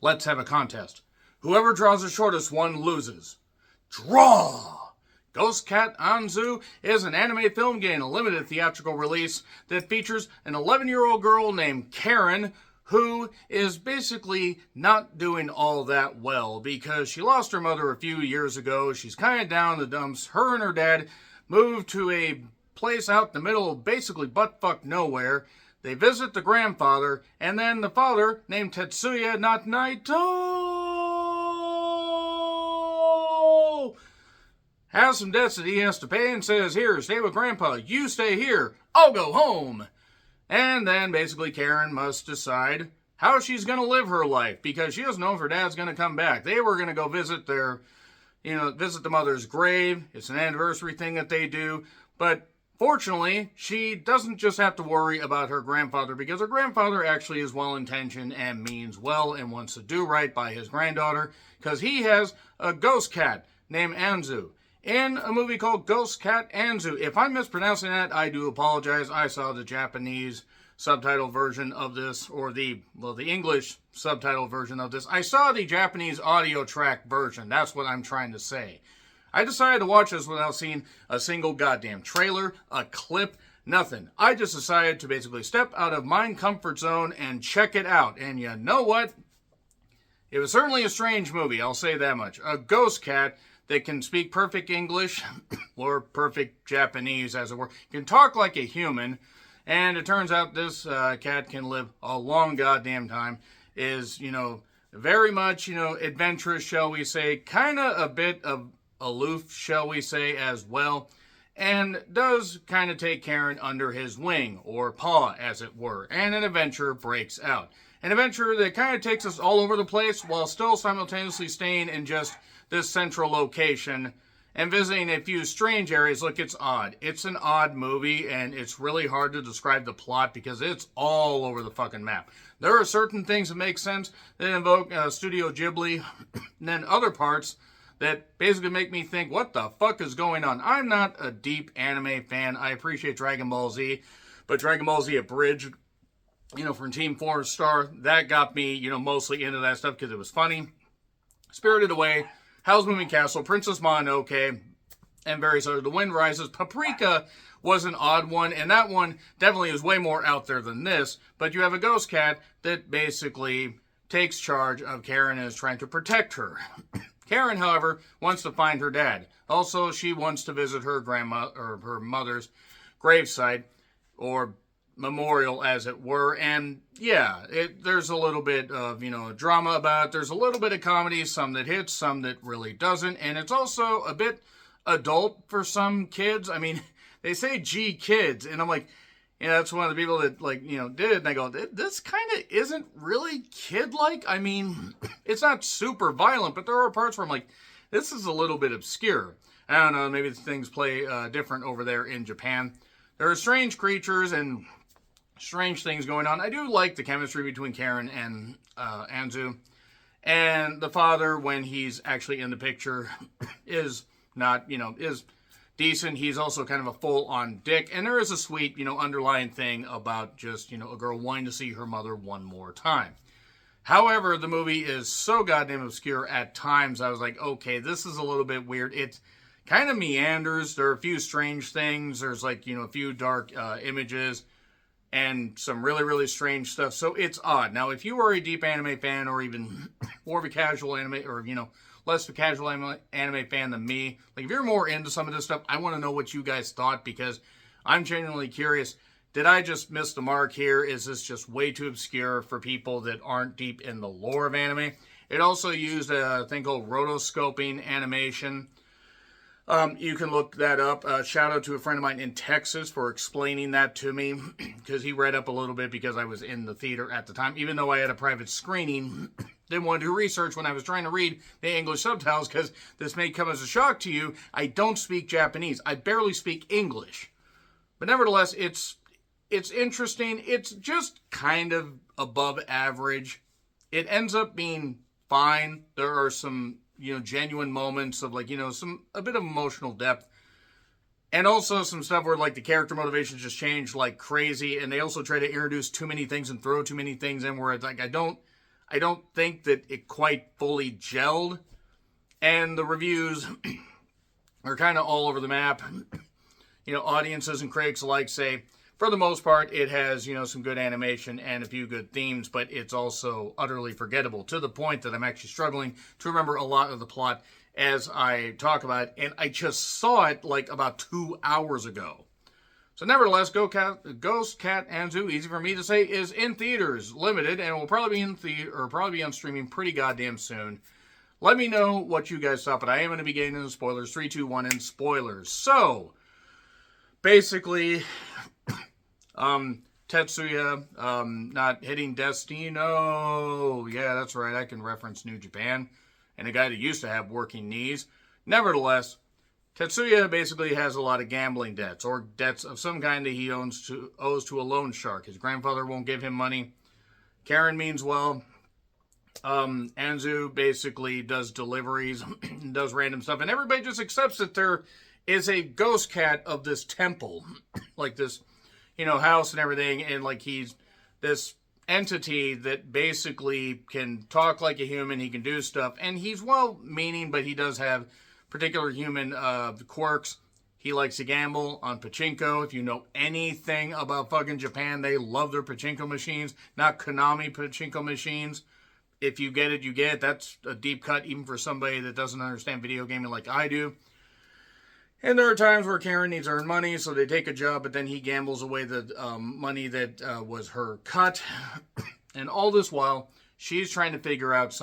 Let's have a contest. Whoever draws the shortest one loses. Draw! Ghost Cat Anzu is an anime film getting a limited theatrical release that features an 11-year-old girl named Karen who is basically not doing all that well because she lost her mother a few years ago. She's kind of down in the dumps. Her and her dad moved to a place out in the middle of basically buttfuck nowhere. They visit the grandfather, and then the father, named Tetsuya, not Naito, has some debts that he has to pay and says, here, stay with Grandpa. You stay here. I'll go home. And then basically Karen must decide how she's going to live her life because she doesn't know if her dad's going to come back. They were going to go visit visit the mother's grave. It's an anniversary thing that they do. But fortunately, she doesn't just have to worry about her grandfather because her grandfather actually is well-intentioned and means well and wants to do right by his granddaughter because he has a ghost cat named Anzu in a movie called Ghost Cat Anzu. If I'm mispronouncing that, I do apologize. I saw the Japanese subtitle version of this, or the English subtitle version of this. I saw the Japanese audio track version. That's what I'm trying to say. I decided to watch this without seeing a single goddamn trailer, a clip, nothing. I just decided to basically step out of my comfort zone and check it out. And you know what? It was certainly a strange movie, I'll say that much. A ghost cat that can speak perfect English, or perfect Japanese as it were, can talk like a human, and it turns out this cat can live a long goddamn time, is, very much, adventurous, shall we say, kind of a bit of aloof, shall we say, as well, and does kind of take Karen under his wing, or paw, as it were, and an adventure breaks out. An adventure that kind of takes us all over the place, while still simultaneously staying in just this central location, and visiting a few strange areas. Look, it's odd. It's an odd movie, and it's really hard to describe the plot, because it's all over the fucking map. There are certain things that make sense, that invoke Studio Ghibli, and then other parts that basically make me think, what the fuck is going on? I'm not a deep anime fan. I appreciate Dragon Ball Z, but Dragon Ball Z Abridged, from Team 4 Star, that got me, mostly into that stuff because it was funny. Spirited Away, Howl's Moving Castle, Princess Mononoke, and various other. The Wind Rises. Paprika was an odd one, and that one definitely is way more out there than this, but you have a ghost cat that basically takes charge of Karen and is trying to protect her. Karen, however, wants to find her dad. Also, she wants to visit her grandma, or her mother's gravesite, or memorial, as it were, and yeah, there's a little bit of, drama about it. There's a little bit of comedy, some that hits, some that really doesn't, and it's also a bit adult for some kids. I mean, they say G kids, and I'm like, that's one of the people that, did it, and I go, this kind of isn't really kid-like. I mean, it's not super violent, but there are parts where I'm like, this is a little bit obscure. I don't know, maybe things play different over there in Japan. There are strange creatures and strange things going on. I do like the chemistry between Karen and Anzu. And the father, when he's actually in the picture, is not, is decent. He's also kind of a full-on dick. And there is a sweet, underlying thing about just, a girl wanting to see her mother one more time. However, the movie is so goddamn obscure at times. I was like, okay, this is a little bit weird. It kind of meanders. There are a few strange things. There's a few dark images and some really, really strange stuff. So it's odd. Now, if you are a deep anime fan, or even more of a casual anime, or, less of a casual anime fan than me, if you're more into some of this stuff, I want to know what you guys thought, because I'm genuinely curious. Did I just miss the mark here? Is this just way too obscure for people that aren't deep in the lore of anime? It also used a thing called rotoscoping animation. You can look that up. Shout out to a friend of mine in Texas for explaining that to me, because he read up a little bit because I was in the theater at the time. Even though I had a private screening, didn't want to do research when I was trying to read the English subtitles, because this may come as a shock to you. I don't speak Japanese. I barely speak English. But nevertheless, it's interesting. It's just kind of above average. It ends up being fine. There are some genuine moments of a bit of emotional depth. And also some stuff where the character motivations just change like crazy. And they also try to introduce too many things and throw too many things in where it's I I don't think that it quite fully gelled. And the reviews are kind of all over the map. Audiences and critics alike say, for the most part, it has, some good animation and a few good themes, but it's also utterly forgettable, to the point that I'm actually struggling to remember a lot of the plot as I talk about it, and I just saw it like about 2 hours ago. So nevertheless, Ghost Cat Anzu, easy for me to say, is in theaters, limited, and will probably be probably be on streaming pretty goddamn soon. Let me know what you guys thought, but I am going to be getting into spoilers. 3, 2, 1, and spoilers. So, basically, Tetsuya, not hitting Destino. Yeah, that's right. I can reference New Japan and a guy that used to have working knees. Nevertheless, Tetsuya basically has a lot of gambling debts, or debts of some kind that he owes to a loan shark. His grandfather won't give him money. Karen means well. Anzu basically does deliveries, does random stuff, and everybody just accepts that there is a ghost cat of this temple, like this, house and everything, and like he's this entity that basically can talk like a human, he can do stuff, and he's well-meaning, but he does have particular human quirks. He likes to gamble on pachinko. If you know anything about fucking Japan, they love their pachinko machines, not Konami pachinko machines. If you get it, you get it. That's a deep cut even for somebody that doesn't understand video gaming like I do. And there are times where Karen needs to earn money, so they take a job, but then he gambles away the money that was her cut. And all this while, she's trying to figure out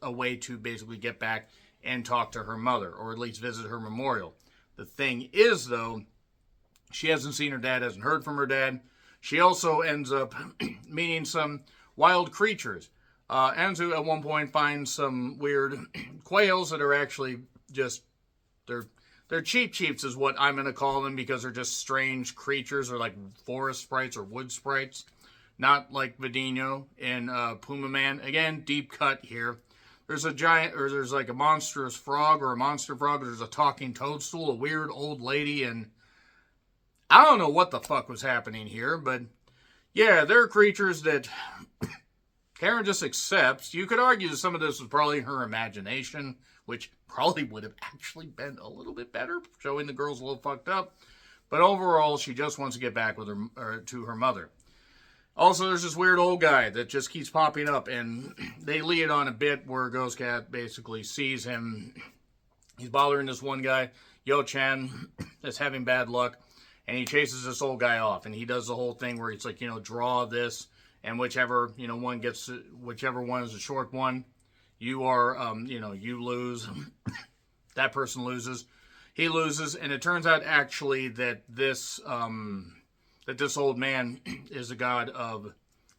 a way to basically get back and talk to her mother, or at least visit her memorial. The thing is, though, she hasn't seen her dad, hasn't heard from her dad. She also ends up meeting some wild creatures. Anzu at one point finds some weird quails that are actually just, they're cheap-cheeps is what I'm going to call them, because they're just strange creatures, or like forest sprites or wood sprites. Not like Vidino in Puma Man. Again, deep cut here. There's a giant, or there's like a monstrous frog, or a monster frog. There's a talking toadstool, a weird old lady, and I don't know what the fuck was happening here, but yeah, they're creatures that Karen just accepts. You could argue that some of this was probably her imagination, which probably would have actually been a little bit better, showing the girl's a little fucked up. But overall, she just wants to get back with to her mother. Also, there's this weird old guy that just keeps popping up, and they lead on a bit where Ghost Cat basically sees him. He's bothering this one guy, Yo-chan, that's having bad luck, and he chases this old guy off, and he does the whole thing where it's like, draw this, and whichever one is the short one, you are, you lose. That person loses. He loses, and it turns out actually that this old man is a god of...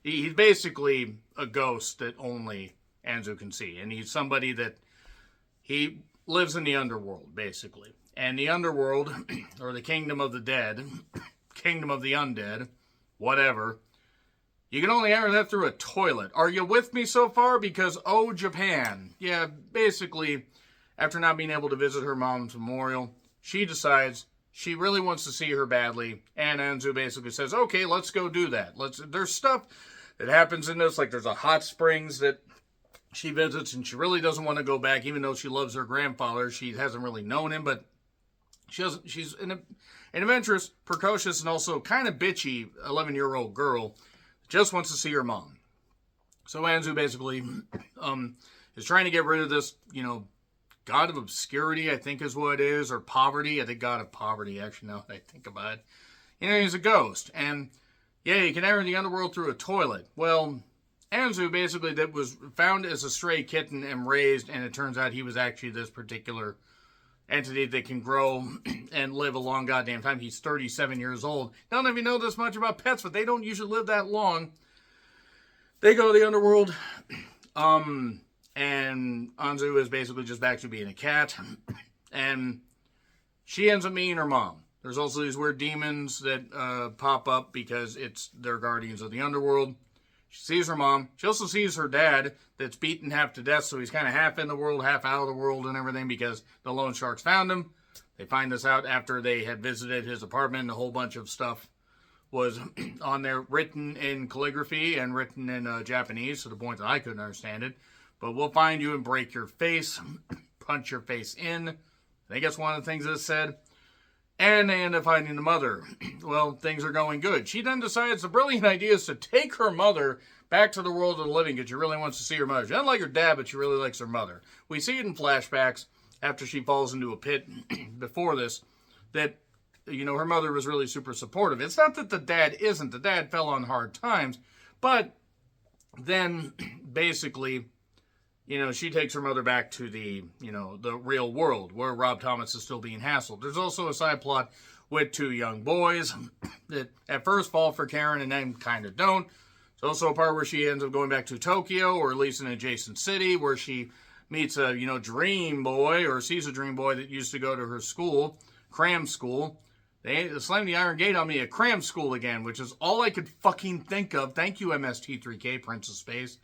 He's basically a ghost that only Anzu can see, and he's somebody that... He lives in the underworld, basically. And the underworld, or the kingdom of the dead, kingdom of the undead, whatever... You can only enter that through a toilet. Are you with me so far? Because, oh, Japan. Yeah, basically, after not being able to visit her mom's memorial, she decides she really wants to see her badly. And Anzu basically says, okay, let's go do that. There's stuff that happens in this. Like, there's a hot springs that she visits, and she really doesn't want to go back, even though she loves her grandfather. She hasn't really known him, but she's an adventurous, precocious, and also kind of bitchy 11-year-old girl. Just wants to see her mom. So Anzu basically is trying to get rid of this, god of obscurity, I think is what it is, or poverty. I think god of poverty, actually, now that I think about it. He's a ghost. And, yeah, you can enter the underworld through a toilet. Well, Anzu basically that was found as a stray kitten and raised, and it turns out he was actually this particular entity that can grow and live a long goddamn time. He's 37 years old. I don't know if you know this much about pets, but they don't usually live that long. They go to the underworld, and Anzu is basically just back to being a cat, and she ends up meeting her mom. There's also these weird demons that pop up because they're guardians of the underworld. She sees her mom. She also sees her dad that's beaten half to death, so he's kind of half in the world, half out of the world and everything because the loan sharks found him. They find this out after they had visited his apartment and a whole bunch of stuff was on there written in calligraphy and written in Japanese to the point that I couldn't understand it. But we'll find you and break your face, punch your face in. I think that's one of the things that it said. And they end up finding the mother. Well, things are going good. She then decides the brilliant idea is to take her mother back to the world of the living because she really wants to see her mother. She doesn't like her dad, but she really likes her mother. We see it in flashbacks after she falls into a pit before this that, you know, her mother was really super supportive. It's not that the dad isn't. The dad fell on hard times. But then, basically, you know, she takes her mother back to the, you know, the real world where Rob Thomas is still being hassled. There's also a side plot with two young boys that at first fall for Karen and then kind of don't. There's also a part where she ends up going back to Tokyo, or at least an adjacent city, where she meets a, you know, dream boy, or sees a dream boy that used to go to her school, cram school. They slammed the iron gate on me at cram school again, which is all I could fucking think of. Thank you, MST3K, Prince of Space.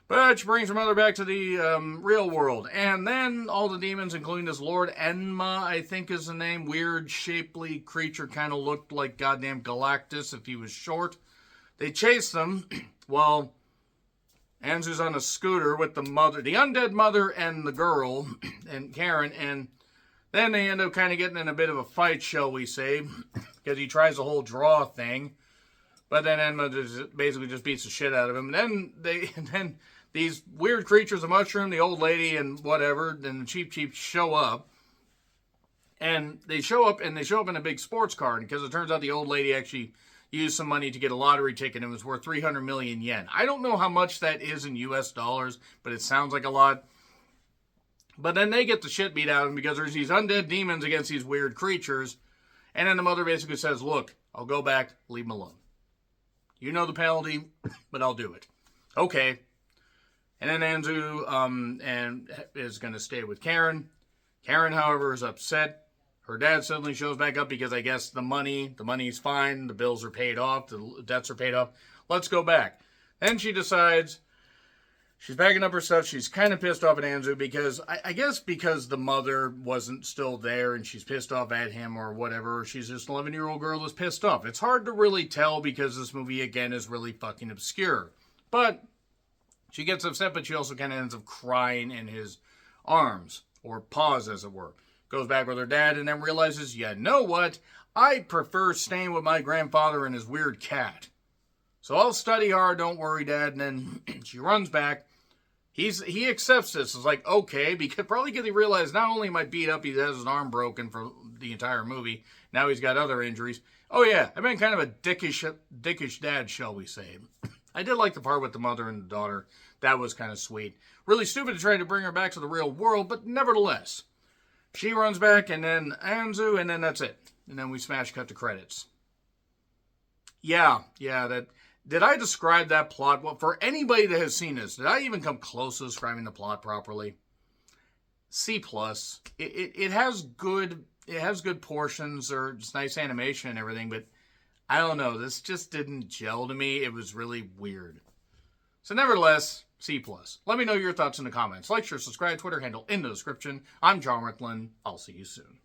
But she brings her mother back to the real world. And then all the demons, including this Lord Enma, I think is the name. Weird, shapely creature. Kind of looked like goddamn Galactus if he was short. They chase them while Anzu's on a scooter with the mother, the undead mother and the girl, and Karen. And then they end up kind of getting in a bit of a fight, shall we say. Because he tries the whole draw thing. But then Enma basically just beats the shit out of him. And then these weird creatures, the mushroom, the old lady, and whatever, and the Cheap show up. And they show up in a big sports car, because it turns out the old lady actually used some money to get a lottery ticket, and it was worth 300 million yen. I don't know how much that is in US dollars, but it sounds like a lot. But then they get the shit beat out of them because there's these undead demons against these weird creatures. And then the mother basically says, look, I'll go back, leave them alone. You know the penalty, but I'll do it. Okay. And then Anzu is going to stay with Karen. Karen, however, is upset. Her dad suddenly shows back up because I guess the money's fine. The bills are paid off. The debts are paid off. Let's go back. Then she decides she's packing up her stuff. She's kind of pissed off at Anzu because, I guess because the mother wasn't still there and she's pissed off at him or whatever. She's just an 11-year-old girl that's pissed off. It's hard to really tell because this movie, again, is really fucking obscure. But she gets upset, but she also kind of ends up crying in his arms, or paws, as it were. Goes back with her dad and then realizes, you know what? I prefer staying with my grandfather and his weird cat. So I'll study hard, don't worry, Dad. And then she runs back. He accepts this. It's like, okay, probably because he realized not only am I beat up, he has his arm broken for the entire movie. Now he's got other injuries. Oh yeah, I've been kind of a dickish dad, shall we say. I did like the part with the mother and the daughter. That was kind of sweet. Really stupid to try to bring her back to the real world, but nevertheless. She runs back, and then Anzu, and then that's it. And then we smash cut to credits. Yeah, that... Did I describe that plot? Well, for anybody that has seen this, did I even come close to describing the plot properly? C+. It has good portions, or just nice animation and everything, but I don't know. This just didn't gel to me. It was really weird. So nevertheless, C+. Let me know your thoughts in the comments. Like, share, subscribe, Twitter handle in the description. I'm John Ricklin. I'll see you soon.